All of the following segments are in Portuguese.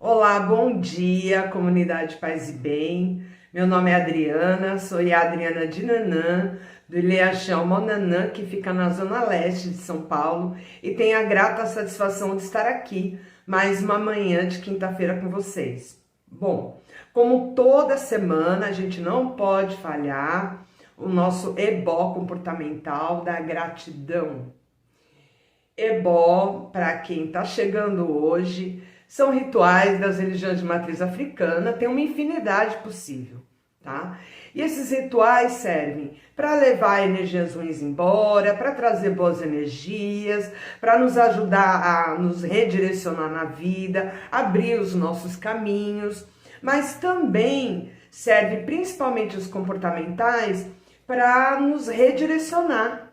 Olá, bom dia, comunidade Paz e Bem. Meu nome é Adriana, sou a Adriana de Nanã, do Ilhéachão Monanã, que fica na zona leste de São Paulo, e tenho a grata satisfação de estar aqui mais uma manhã de quinta-feira com vocês. Bom, como toda semana, a gente não pode falhar o nosso ebó comportamental da gratidão. Ebó, para quem está chegando hoje, são rituais das religiões de matriz africana, tem uma infinidade possível, tá? E esses rituais servem para levar energias ruins embora, para trazer boas energias, para nos ajudar a nos redirecionar na vida, abrir os nossos caminhos, mas também serve, principalmente os comportamentais, para nos redirecionar,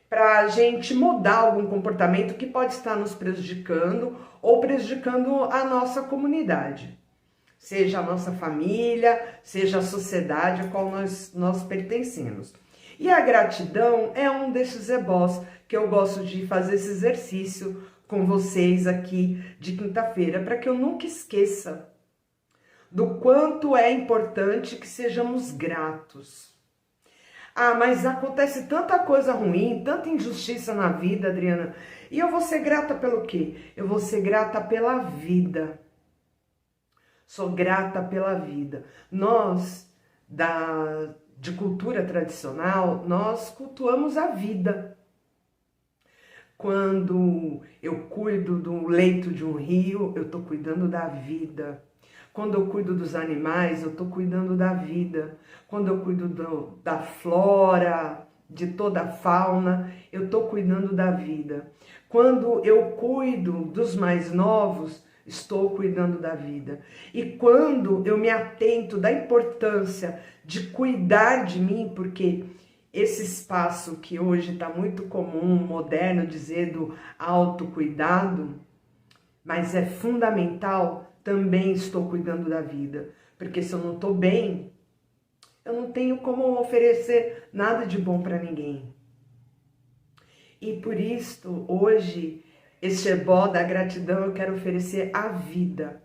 para a gente mudar algum comportamento que pode estar nos prejudicando ou prejudicando a nossa comunidade, seja a nossa família, seja a sociedade a qual nós pertencemos. E a gratidão é um desses ebós que eu gosto de fazer esse exercício com vocês aqui de quinta-feira, para que eu nunca esqueça do quanto é importante que sejamos gratos. Ah, mas acontece tanta coisa ruim, tanta injustiça na vida, Adriana. E eu vou ser grata pelo quê? Eu vou ser grata pela vida. Sou grata pela vida. Nós, de cultura tradicional, nós cultuamos a vida. Quando eu cuido do leito de um rio, eu estou cuidando da vida. Quando eu cuido dos animais, eu estou cuidando da vida. Quando eu cuido da flora, de toda a fauna, eu estou cuidando da vida. Quando eu cuido dos mais novos, estou cuidando da vida. E quando eu me atento da importância de cuidar de mim, porque esse espaço que hoje está muito comum, moderno, dizer do autocuidado, mas é fundamental, também estou cuidando da vida. Porque se eu não estou bem, eu não tenho como oferecer nada de bom para ninguém. E por isso, hoje, este ebó da gratidão eu quero oferecer a vida.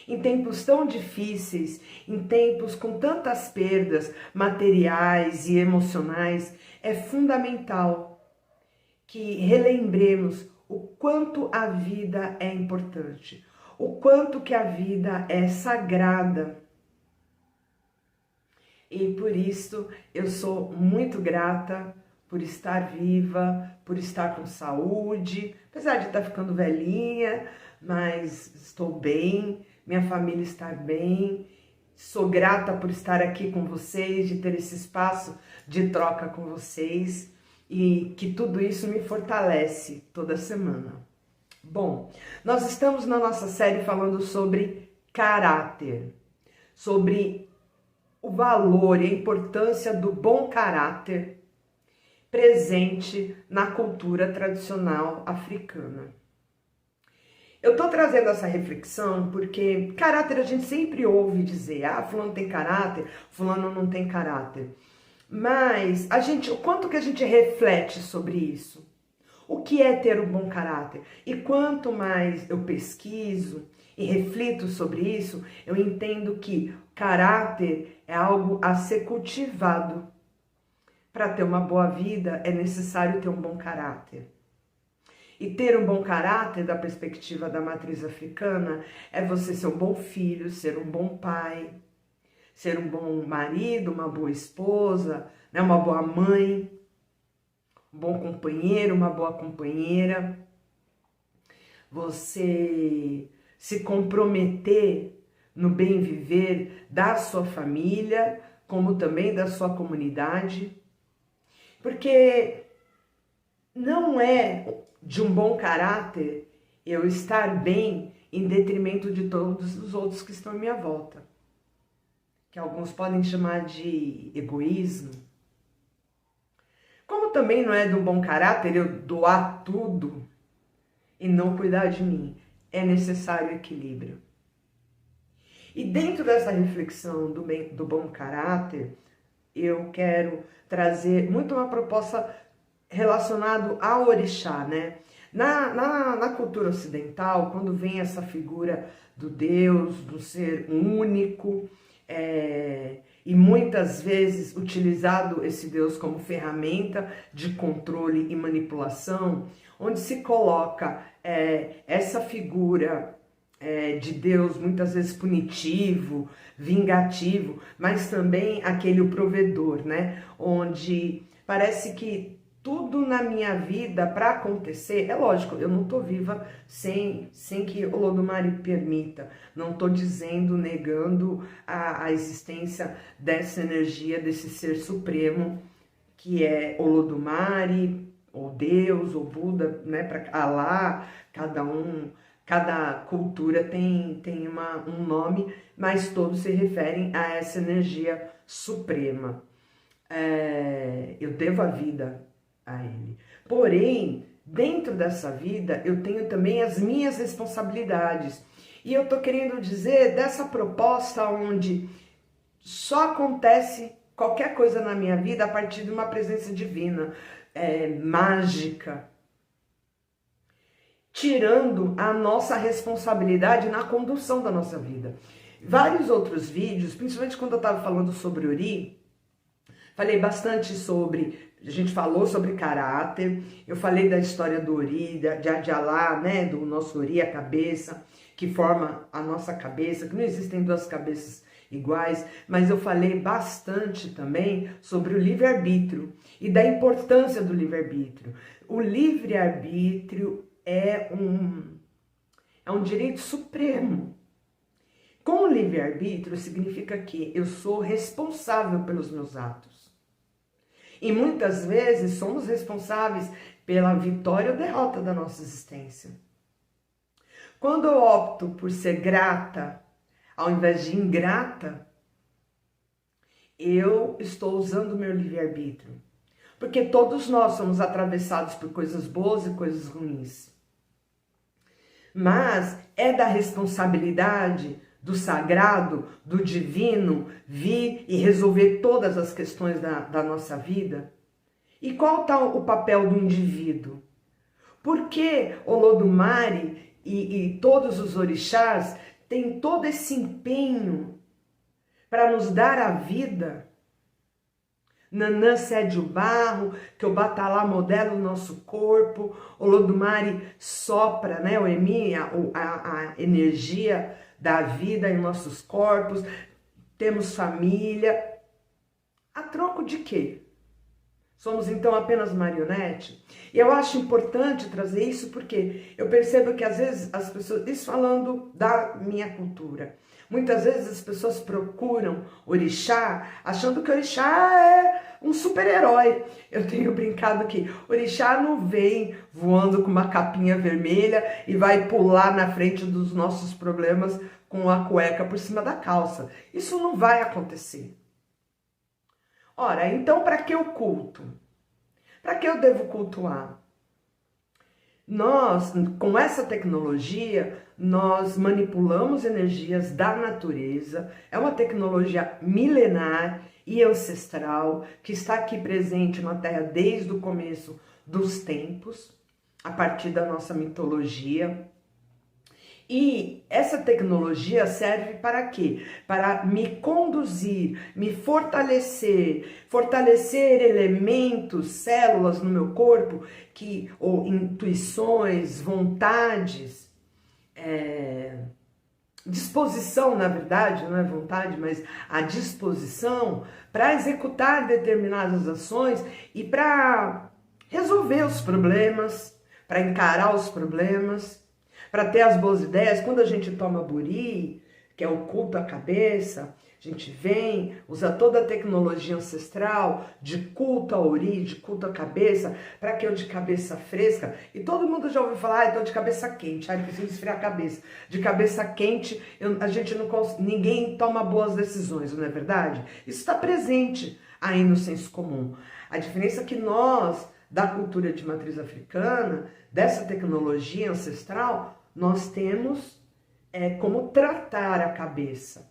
Em tempos tão difíceis, em tempos com tantas perdas materiais e emocionais, é fundamental que relembremos o quanto a vida é importante, o quanto que a vida é sagrada. E por isso eu sou muito grata por estar viva, por estar com saúde, apesar de estar ficando velhinha, mas estou bem, minha família está bem. Sou grata por estar aqui com vocês, de ter esse espaço de troca com vocês e que tudo isso me fortalece toda semana. Bom, nós estamos na nossa série falando sobre caráter, sobre o valor e a importância do bom caráter presente na cultura tradicional africana. Eu tô trazendo essa reflexão porque caráter a gente sempre ouve dizer, fulano tem caráter, fulano não tem caráter. Mas o quanto que a gente reflete sobre isso? O que é ter um bom caráter? E quanto mais eu pesquiso e reflito sobre isso, eu entendo que caráter é algo a ser cultivado. Para ter uma boa vida, é necessário ter um bom caráter. E ter um bom caráter, da perspectiva da matriz africana, é você ser um bom filho, ser um bom pai, ser um bom marido, uma boa esposa, né, uma boa mãe, um bom companheiro, uma boa companheira. Você se comprometer no bem viver da sua família, como também da sua comunidade. Porque não é de um bom caráter eu estar bem em detrimento de todos os outros que estão à minha volta, que alguns podem chamar de egoísmo. Como também não é de um bom caráter eu doar tudo e não cuidar de mim. É necessário equilíbrio. E dentro dessa reflexão do bom caráter, eu quero trazer muito uma proposta relacionada ao orixá, né? Na cultura ocidental, quando vem essa figura do Deus, do ser único, e muitas vezes utilizado esse Deus como ferramenta de controle e manipulação, onde se coloca essa figura de Deus muitas vezes punitivo, vingativo, mas também aquele o provedor, né? Onde parece que tudo na minha vida para acontecer, é lógico, eu não estou viva sem que Olodumare permita, não estou dizendo, negando a existência dessa energia, desse ser supremo, que é Olodumare, ou Deus, ou Buda, né, para Alá, cada cultura tem um nome, mas todos se referem a essa energia suprema. Eu devo a vida a ele. Porém, dentro dessa vida, eu tenho também as minhas responsabilidades. E eu tô querendo dizer dessa proposta onde só acontece qualquer coisa na minha vida a partir de uma presença divina, mágica, tirando a nossa responsabilidade na condução da nossa vida. Vários outros vídeos, principalmente quando eu estava falando sobre Ori, falei bastante sobre, a gente falou sobre caráter, eu falei da história do Ori, de Adjalá, né, do nosso Ori, a cabeça, que forma a nossa cabeça, que não existem duas cabeças iguais, mas eu falei bastante também sobre o livre-arbítrio e da importância do livre-arbítrio. O livre-arbítrio é um direito supremo. Com o livre-arbítrio significa que eu sou responsável pelos meus atos. E muitas vezes somos responsáveis pela vitória ou derrota da nossa existência. Quando eu opto por ser grata, ao invés de ingrata, eu estou usando o meu livre-arbítrio. Porque todos nós somos atravessados por coisas boas e coisas ruins. Mas é da responsabilidade do sagrado, do divino, vir e resolver todas as questões da nossa vida? E qual está o papel do indivíduo? Por que Olodumare e todos os orixás têm todo esse empenho para nos dar a vida? Nanã cede o barro, que o Batalá modela o nosso corpo, Olodumare sopra, né, o Emi, a energia da vida em nossos corpos, temos família. A troco de quê? Somos então apenas marionete? E eu acho importante trazer isso porque eu percebo que às vezes as pessoas, isso falando da minha cultura, muitas vezes as pessoas procuram orixá achando que orixá é um super-herói. Eu tenho brincado que orixá não vem voando com uma capinha vermelha e vai pular na frente dos nossos problemas com a cueca por cima da calça. Isso não vai acontecer. Ora, então para que eu culto? Para que eu devo cultuar? Nós, com essa tecnologia, nós manipulamos energias da natureza. É uma tecnologia milenar e ancestral que está aqui presente na Terra desde o começo dos tempos, a partir da nossa mitologia. E essa tecnologia serve para quê? Para me conduzir, me fortalecer elementos, células no meu corpo, ou intuições, vontades, disposição, na verdade, não é vontade, mas a disposição para executar determinadas ações e para resolver os problemas, para encarar os problemas, para ter as boas ideias. Quando a gente toma buri, que é o culto à cabeça, a gente vem, usa toda a tecnologia ancestral de culto a ori, de culto à cabeça, para que eu de cabeça fresca, e todo mundo já ouviu falar, estou de cabeça quente, preciso esfriar a cabeça. De cabeça quente, a gente não ninguém toma boas decisões, não é verdade? Isso está presente aí no senso comum. A diferença é que nós, da cultura de matriz africana, dessa tecnologia ancestral, nós temos como tratar a cabeça,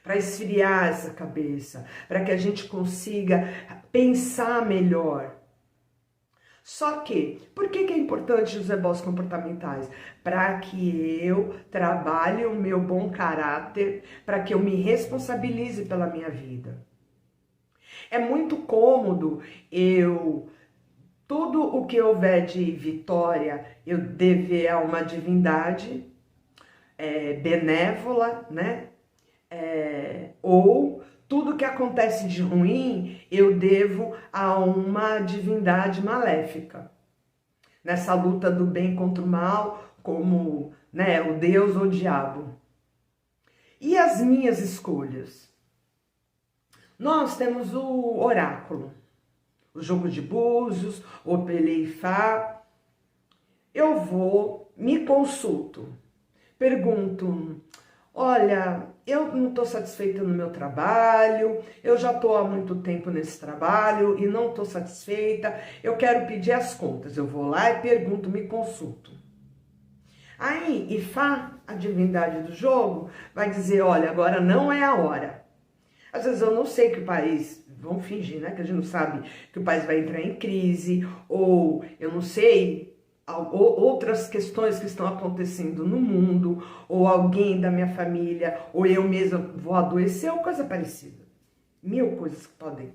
para esfriar essa cabeça, para que a gente consiga pensar melhor. Só que, por que é importante os rebotes comportamentais? Para que eu trabalhe o meu bom caráter, para que eu me responsabilize pela minha vida. É muito cômodo tudo o que houver de vitória, eu dever a uma divindade benévola, né? Ou tudo que acontece de ruim eu devo a uma divindade maléfica. Nessa luta do bem contra o mal, como, né, o Deus ou o diabo. E as minhas escolhas? Nós temos o oráculo, o jogo de búzios, o Peleifá. Eu vou, me consulto, pergunto: olha, eu não estou satisfeita no meu trabalho, eu já estou há muito tempo nesse trabalho e não estou satisfeita, eu quero pedir as contas. Eu vou lá e pergunto, me consulto. Aí, Ifá, a divindade do jogo, vai dizer: olha, agora não é a hora. Às vezes eu não sei que o país, vamos fingir, né, que a gente não sabe que o país vai entrar em crise, ou eu não sei outras questões que estão acontecendo no mundo, ou alguém da minha família, ou eu mesma vou adoecer, ou coisa parecida. Mil coisas que podem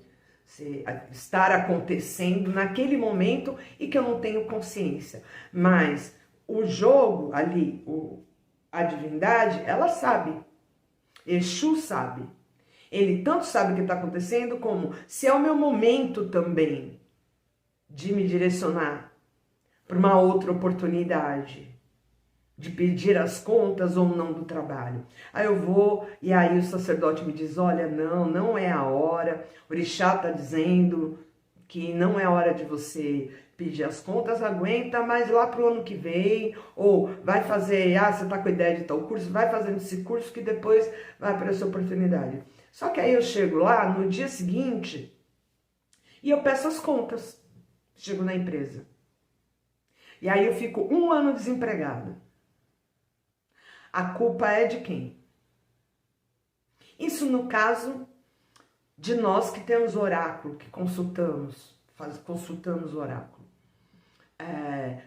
estar acontecendo naquele momento e que eu não tenho consciência. Mas o jogo ali, a divindade, ela sabe. Exu sabe. Ele tanto sabe o que está acontecendo, como se é o meu momento também de me direcionar para uma outra oportunidade, de pedir as contas ou não do trabalho. Aí eu vou, e aí o sacerdote me diz: olha, não é a hora, o orixá está dizendo que não é hora de você pedir as contas, aguenta, mas lá pro ano que vem, ou vai fazer, você tá com ideia de tal curso, vai fazendo esse curso que depois vai para essa oportunidade. Só que aí eu chego lá no dia seguinte e eu peço as contas. Chego na empresa. E aí eu fico 1 ano desempregada. A culpa é de quem? Isso no caso de nós que temos oráculo, que consultamos o oráculo.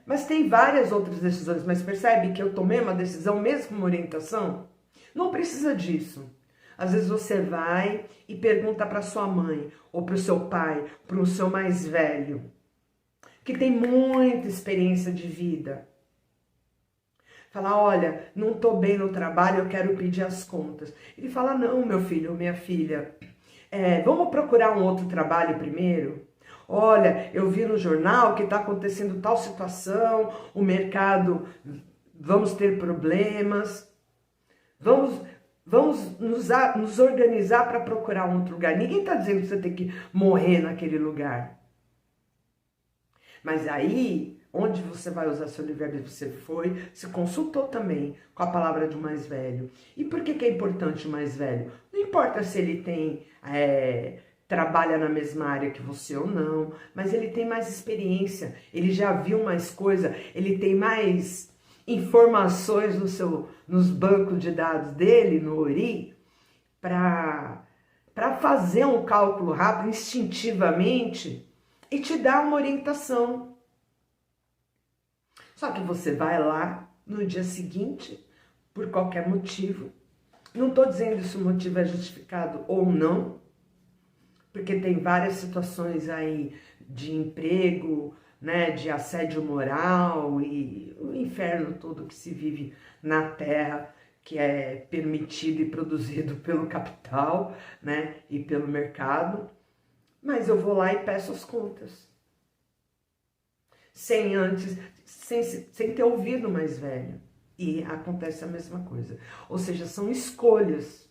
Mas tem várias outras decisões, mas percebe que eu tomei uma decisão mesmo com uma orientação? Não precisa disso. Às vezes você vai e pergunta para sua mãe, ou para o seu pai, para o seu mais velho, que tem muita experiência de vida. Fala: olha, não estou bem no trabalho, eu quero pedir as contas. Ele fala: não, meu filho ou minha filha, vamos procurar um outro trabalho primeiro? Olha, eu vi no jornal que está acontecendo tal situação, o mercado, vamos ter problemas, vamos nos organizar para procurar um outro lugar. Ninguém está dizendo que você tem que morrer naquele lugar. Mas aí, onde você vai usar seu livre-arbítrio? Você foi, se consultou também com a palavra do mais velho. E por que é importante o mais velho? Não importa se ele trabalha na mesma área que você ou não, mas ele tem mais experiência, ele já viu mais coisa, ele tem mais informações nos bancos de dados dele, no Ori, para fazer um cálculo rápido, instintivamente, e te dar uma orientação. Só que você vai lá no dia seguinte, por qualquer motivo. Não estou dizendo se o motivo é justificado ou não, porque tem várias situações aí de emprego, né, de assédio moral e o inferno todo que se vive na Terra, que é permitido e produzido pelo capital, né, e pelo mercado. Mas eu vou lá e peço as contas. Sem ter ouvido o mais velho. E acontece a mesma coisa. Ou seja, são escolhas.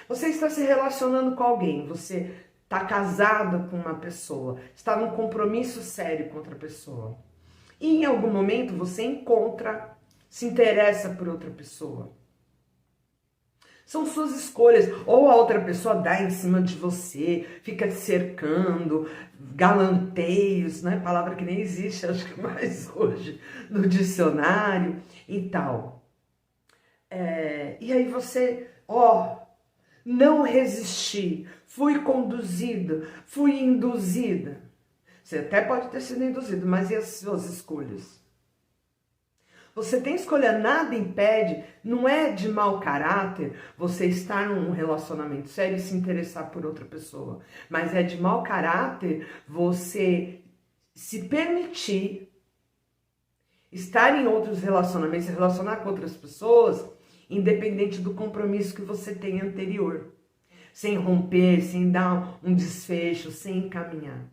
Você está se relacionando com alguém, você está casado com uma pessoa, está num compromisso sério com outra pessoa. E em algum momento você se interessa por outra pessoa. São suas escolhas. Ou a outra pessoa dá em cima de você, fica te cercando, galanteios, né? Palavra que nem existe, acho que mais hoje, no dicionário e tal. E aí você, não resisti, fui conduzida, fui induzida. Você até pode ter sido induzido, mas e as suas escolhas? Você tem escolha, nada impede, não é de mau caráter você estar num relacionamento sério e se interessar por outra pessoa, mas é de mau caráter você se permitir estar em outros relacionamentos, se relacionar com outras pessoas, independente do compromisso que você tem anterior, sem romper, sem dar um desfecho, sem encaminhar.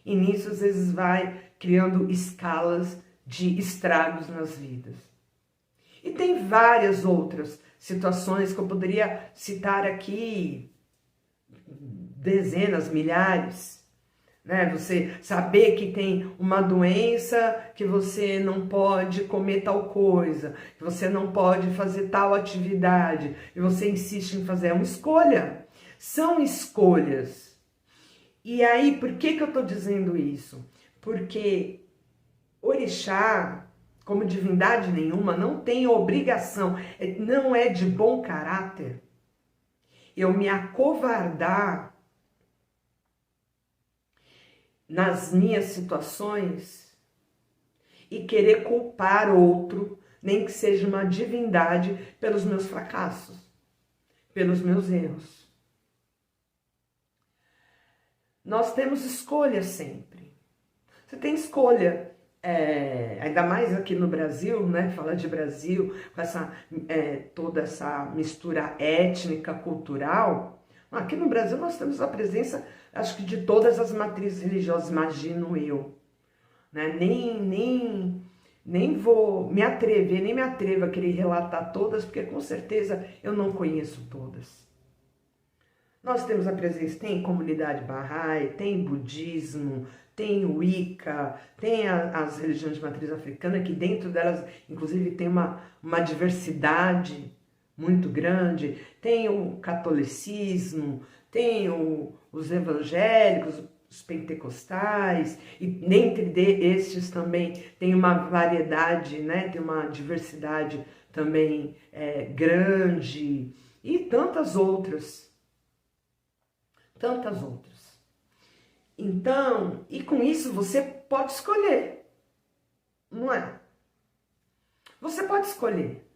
E nisso às vezes vai criando escalas de estragos nas vidas. E tem várias outras situações que eu poderia citar aqui, dezenas, milhares, né? Você saber que tem uma doença, que você não pode comer tal coisa, que você não pode fazer tal atividade, e você insiste em fazer, é uma escolha. São escolhas. E aí, por que eu estou dizendo isso? Porque Orixá, como divindade nenhuma, não tem obrigação, não é de bom caráter eu me acovardar nas minhas situações e querer culpar outro, nem que seja uma divindade, pelos meus fracassos, pelos meus erros. Nós temos escolha sempre. Você tem escolha. Ainda mais aqui no Brasil, né? Fala de Brasil, com toda essa mistura étnica, cultural. Aqui no Brasil nós temos a presença, acho que de todas as matrizes religiosas, imagino eu. Né? Nem vou me atrever, nem me atrevo a querer relatar todas, porque com certeza eu não conheço todas. Nós temos a presença, tem comunidade Bahá'í, tem budismo, tem o Wicca, tem as religiões de matriz africana, que dentro delas, inclusive, tem uma diversidade muito grande. Tem o catolicismo, tem os evangélicos, os pentecostais, e dentre estes também tem uma variedade, né? Tem uma diversidade também grande, e tantas outras. Tantas outras. Então, e com isso você pode escolher, não é? Você pode escolher.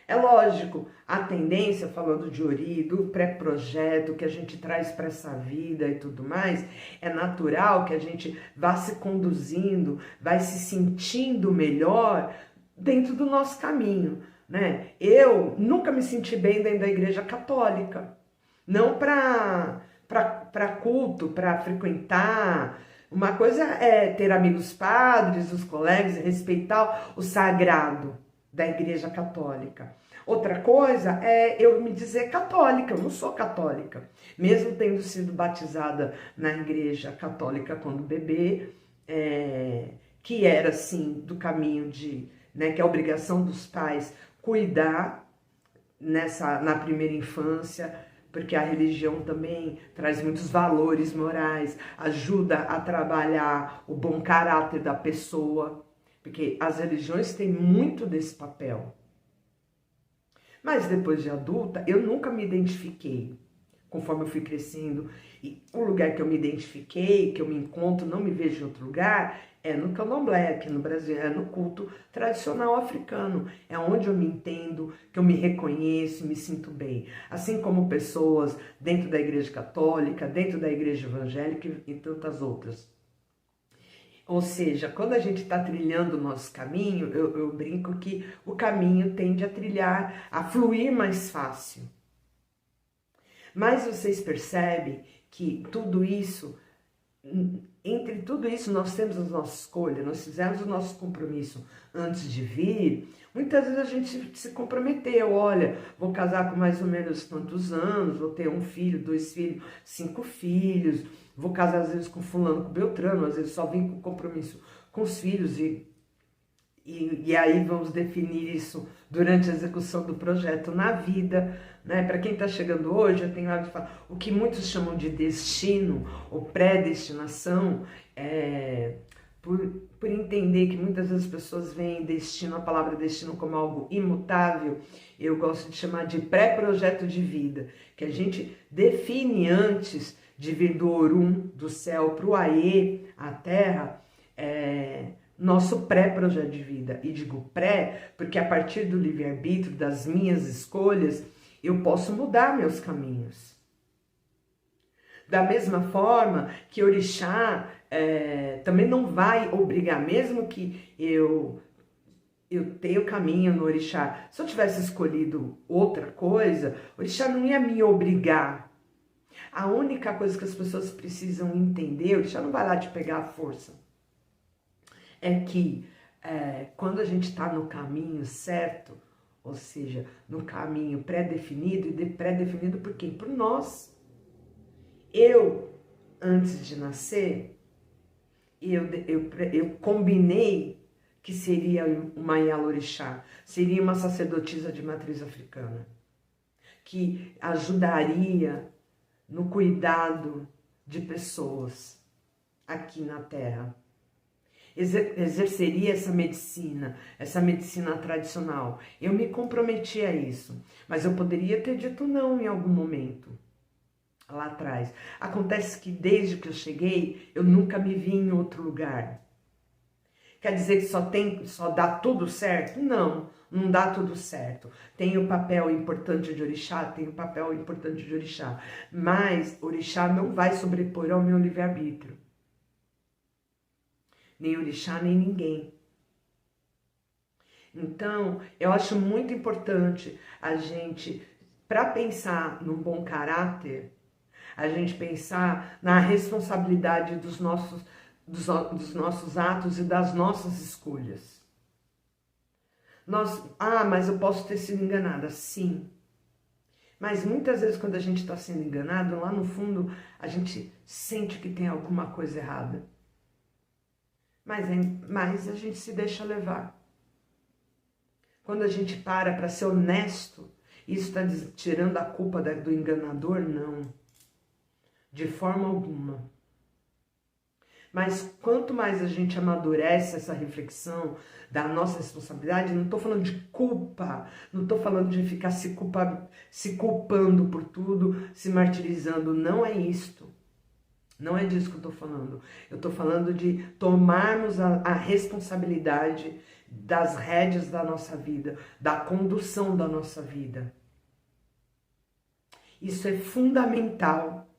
É lógico, a tendência, falando de Ori, do pré-projeto que a gente traz para essa vida e tudo mais, é natural que a gente vá se conduzindo, vai se sentindo melhor dentro do nosso caminho, né? Eu nunca me senti bem dentro da Igreja Católica, não para culto, para frequentar. Uma coisa é ter amigos padres, os colegas, respeitar o sagrado da Igreja Católica. Outra coisa é eu me dizer católica, eu não sou católica. Mesmo tendo sido batizada na Igreja Católica quando bebê, que era assim, do caminho de, né, que é a obrigação dos pais cuidar na primeira infância, porque a religião também traz muitos valores morais, ajuda a trabalhar o bom caráter da pessoa, porque as religiões têm muito desse papel. Mas depois de adulta, eu nunca me identifiquei, conforme eu fui crescendo, e o lugar que eu me identifiquei, que eu me encontro, não me vejo em outro lugar, é no candomblé, aqui no Brasil, é no culto tradicional africano. É onde eu me entendo, que eu me reconheço, me sinto bem. Assim como pessoas dentro da Igreja Católica, dentro da Igreja Evangélica e tantas outras. Ou seja, quando a gente está trilhando o nosso caminho, eu brinco que o caminho tende a trilhar, a fluir mais fácil. Mas vocês percebem que tudo isso, entre tudo isso nós temos a nossa escolha, nós fizemos o nosso compromisso antes de vir. Muitas vezes a gente se comprometeu, olha, vou casar com mais ou menos tantos anos, vou ter 1 filho, 2 filhos, 5 filhos, vou casar às vezes com fulano, com Beltrano, às vezes só vim com compromisso com os filhos e aí vamos definir isso durante a execução do projeto na vida, né? Para quem está chegando hoje, eu tenho hábito de falar, o que muitos chamam de destino ou predestinação, por entender que muitas vezes as pessoas veem destino, a palavra destino como algo imutável, eu gosto de chamar de pré-projeto de vida, que a gente define antes de vir do Orum, do céu, para o Aê, a terra, nosso pré-projeto de vida. E digo pré, porque a partir do livre-arbítrio, das minhas escolhas, eu posso mudar meus caminhos. Da mesma forma que Orixá também não vai obrigar, mesmo que eu tenha o caminho no Orixá. Se eu tivesse escolhido outra coisa, o Orixá não ia me obrigar. A única coisa que as pessoas precisam entender, o Orixá não vai lá te pegar à força, é que quando a gente está no caminho certo, ou seja, no caminho pré-definido, e pré-definido por quem? Por nós. Eu, antes de nascer, eu combinei que seria uma Yalorixá, seria uma sacerdotisa de matriz africana, que ajudaria no cuidado de pessoas aqui na Terra. Exerceria essa medicina tradicional. Eu me comprometi a isso, mas eu poderia ter dito não em algum momento, lá atrás. Acontece que desde que eu cheguei, eu nunca me vi em outro lugar. Quer dizer que só dá tudo certo? Não, não dá tudo certo. Tem o papel importante de Orixá, tem o papel importante de Orixá. Mas Orixá não vai sobrepor ao meu livre-arbítrio. Nem Orixá, nem ninguém. Então, eu acho muito importante a gente, para pensar num bom caráter, a gente pensar na responsabilidade dos nossos atos e das nossas escolhas. Mas eu posso ter sido enganada. Sim. Mas muitas vezes quando a gente está sendo enganado, lá no fundo a gente sente que tem alguma coisa errada. Mas a gente se deixa levar. Quando a gente para ser honesto, isso está tirando a culpa do enganador? Não. De forma alguma. Mas quanto mais a gente amadurece essa reflexão da nossa responsabilidade, não estou falando de culpa, não estou falando de ficar se culpando por tudo, se martirizando, não é isto. Não é disso que eu estou falando. Eu estou falando de tomarmos a responsabilidade das rédeas da nossa vida, da condução da nossa vida. Isso é fundamental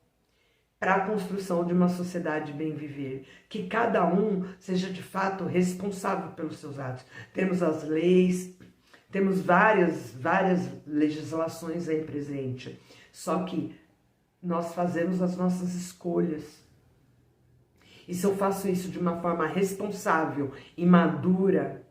para a construção de uma sociedade bem viver, que cada um seja de fato responsável pelos seus atos. Temos as leis, temos várias legislações aí presente, só que nós fazemos as nossas escolhas. E se eu faço isso de uma forma responsável e madura,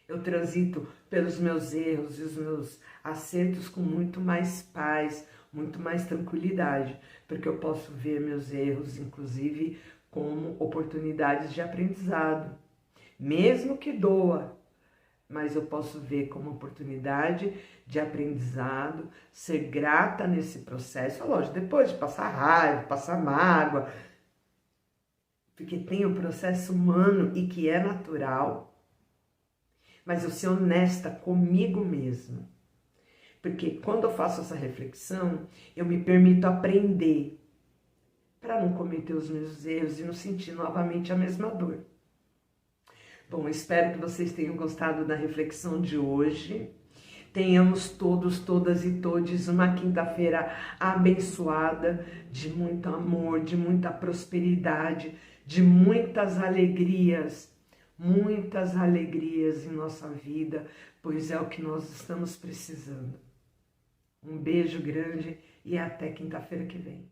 eu transito pelos meus erros e os meus acertos com muito mais paz, muito mais tranquilidade, porque eu posso ver meus erros, inclusive, como oportunidades de aprendizado. Mesmo que doa, mas eu posso ver como oportunidade de aprendizado, ser grata nesse processo. Lógico, depois de passar raiva, passar mágoa, porque tem o processo humano e que é natural, mas eu ser honesta comigo mesma. Porque quando eu faço essa reflexão, eu me permito aprender para não cometer os mesmos erros e não sentir novamente a mesma dor. Bom, espero que vocês tenham gostado da reflexão de hoje. Tenhamos todos, todas e todes uma quinta-feira abençoada, de muito amor, de muita prosperidade, de muitas alegrias em nossa vida, pois é o que nós estamos precisando. Um beijo grande e até quinta-feira que vem.